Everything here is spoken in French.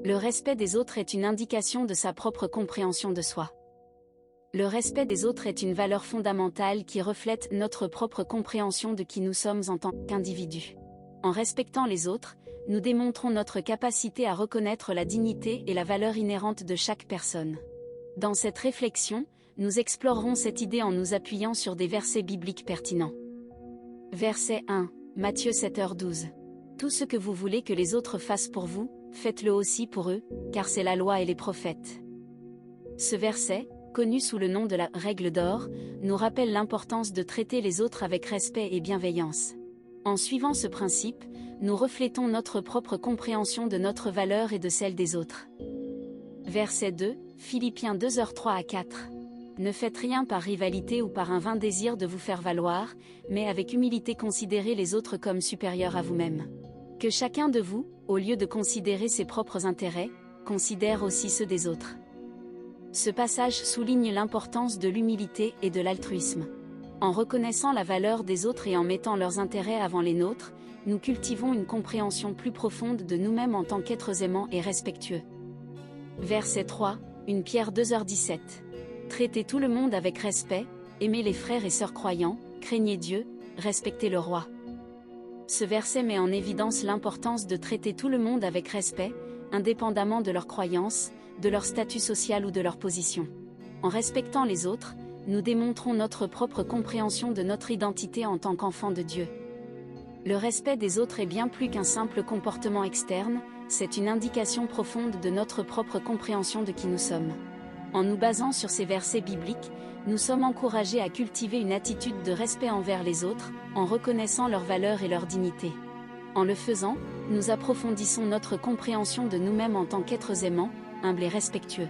Le respect des autres est une indication de sa propre compréhension de soi. Le respect des autres est une valeur fondamentale qui reflète notre propre compréhension de qui nous sommes en tant qu'individus. En respectant les autres, nous démontrons notre capacité à reconnaître la dignité et la valeur inhérente de chaque personne. Dans cette réflexion, nous explorerons cette idée en nous appuyant sur des versets bibliques pertinents. Verset 1, Matthieu 7h12. Tout ce que vous voulez que les autres fassent pour vous, faites-le aussi pour eux, car c'est la loi et les prophètes. Ce verset, connu sous le nom de la règle d'or, nous rappelle l'importance de traiter les autres avec respect et bienveillance. En suivant ce principe, nous reflétons notre propre compréhension de notre valeur et de celle des autres. Verset 2, Philippiens 2h3-4. Ne faites rien par rivalité ou par un vain désir de vous faire valoir, mais avec humilité considérez les autres comme supérieurs à vous-même. Que chacun de vous, au lieu de considérer ses propres intérêts, considère aussi ceux des autres. Ce passage souligne l'importance de l'humilité et de l'altruisme. En reconnaissant la valeur des autres et en mettant leurs intérêts avant les nôtres, nous cultivons une compréhension plus profonde de nous-mêmes en tant qu'êtres aimants et respectueux. Verset 3, 1 Pierre 2h17. Traitez tout le monde avec respect, aimez les frères et sœurs croyants, craignez Dieu, respectez le roi. Ce verset met en évidence l'importance de traiter tout le monde avec respect, indépendamment de leurs croyances, de leur statut social ou de leur position. En respectant les autres, nous démontrons notre propre compréhension de notre identité en tant qu'enfants de Dieu. Le respect des autres est bien plus qu'un simple comportement externe, c'est une indication profonde de notre propre compréhension de qui nous sommes. En nous basant sur ces versets bibliques, nous sommes encouragés à cultiver une attitude de respect envers les autres, en reconnaissant leur valeur et leur dignité. En le faisant, nous approfondissons notre compréhension de nous-mêmes en tant qu'êtres aimants, humbles et respectueux.